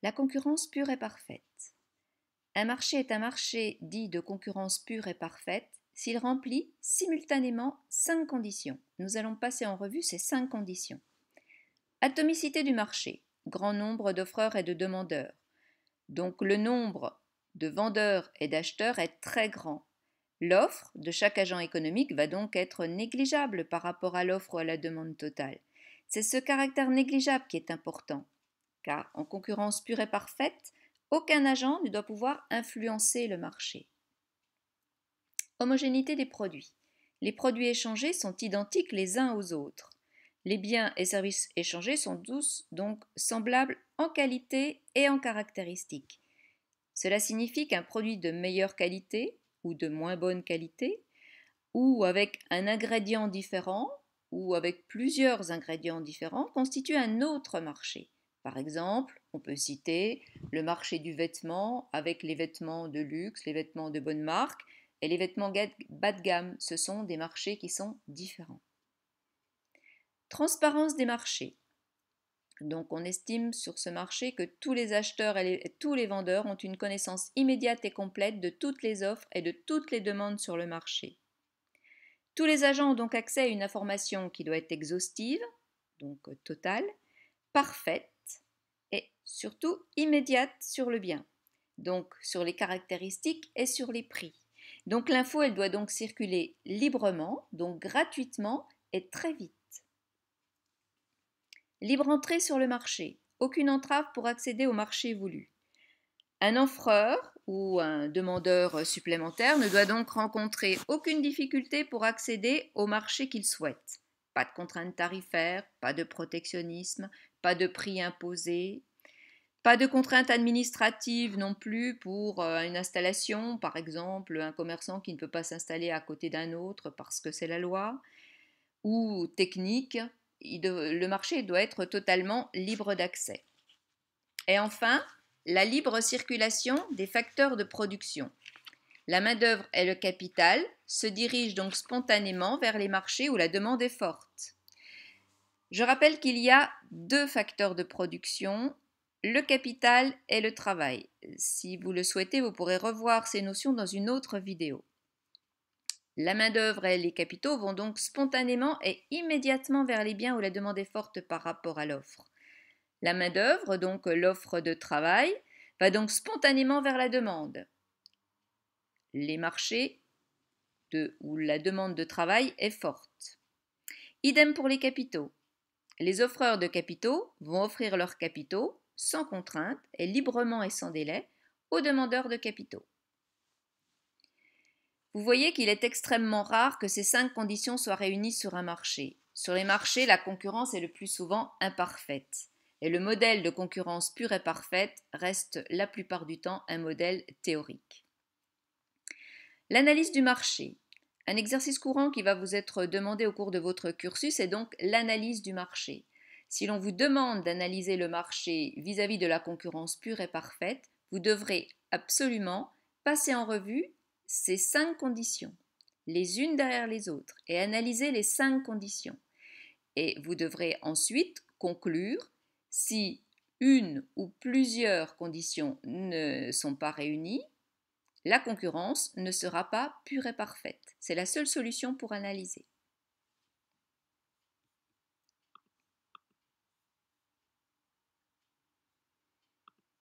La concurrence pure et parfaite. Un marché est un marché dit de concurrence pure et parfaite s'il remplit simultanément 5 conditions. Nous allons passer en revue ces 5 conditions. Atomicité du marché, grand nombre d'offreurs et de demandeurs. Donc le nombre de vendeurs et d'acheteurs est très grand. L'offre de chaque agent économique va donc être négligeable par rapport à l'offre ou à la demande totale. C'est ce caractère négligeable qui est important, car en concurrence pure et parfaite, aucun agent ne doit pouvoir influencer le marché. Homogénéité des produits. Les produits échangés sont identiques les uns aux autres. Les biens et services échangés sont tous donc semblables en qualité et en caractéristiques. Cela signifie qu'un produit de meilleure qualité ou de moins bonne qualité, ou avec un ingrédient différent, ou avec plusieurs ingrédients différents, constitue un autre marché. Par exemple, on peut citer le marché du vêtement avec les vêtements de luxe, les vêtements de bonne marque et les vêtements bas de gamme. Ce sont des marchés qui sont différents. Transparence des marchés. Donc on estime sur ce marché que tous les acheteurs et tous les vendeurs ont une connaissance immédiate et complète de toutes les offres et de toutes les demandes sur le marché. Tous les agents ont donc accès à une information qui doit être exhaustive, donc totale, parfaite et surtout immédiate sur le bien, donc sur les caractéristiques et sur les prix. Donc l'info, elle doit donc circuler librement, donc gratuitement et très vite. Libre entrée sur le marché. Aucune entrave pour accéder au marché voulu. Un offreur ou un demandeur supplémentaire ne doit donc rencontrer aucune difficulté pour accéder au marché qu'il souhaite. Pas de contraintes tarifaires, pas de protectionnisme, pas de prix imposés, pas de contraintes administratives non plus pour une installation, par exemple un commerçant qui ne peut pas s'installer à côté d'un autre parce que c'est la loi, ou technique, le marché doit être totalement libre d'accès. Et enfin, la libre circulation des facteurs de production. La main-d'œuvre et le capital se dirigent donc spontanément vers les marchés où la demande est forte. Je rappelle qu'il y a 2 facteurs de production, le capital et le travail. Si vous le souhaitez, vous pourrez revoir ces notions dans une autre vidéo. La main-d'œuvre et les capitaux vont donc spontanément et immédiatement vers les biens où la demande est forte par rapport à l'offre. La main-d'œuvre, donc l'offre de travail, va donc spontanément vers la demande. Les marchés où la demande de travail est forte. Idem pour les capitaux. Les offreurs de capitaux vont offrir leurs capitaux sans contrainte et librement et sans délai aux demandeurs de capitaux. Vous voyez qu'il est extrêmement rare que ces 5 conditions soient réunies sur un marché. Sur les marchés, la concurrence est le plus souvent imparfaite. Et le modèle de concurrence pure et parfaite reste la plupart du temps un modèle théorique. L'analyse du marché. Un exercice courant qui va vous être demandé au cours de votre cursus est donc l'analyse du marché. Si l'on vous demande d'analyser le marché vis-à-vis de la concurrence pure et parfaite, vous devrez absolument passer en revue ces 5 conditions, les unes derrière les autres, et analyser les 5 conditions. Et vous devrez ensuite conclure si une ou plusieurs conditions ne sont pas réunies, la concurrence ne sera pas pure et parfaite. C'est la seule solution pour analyser.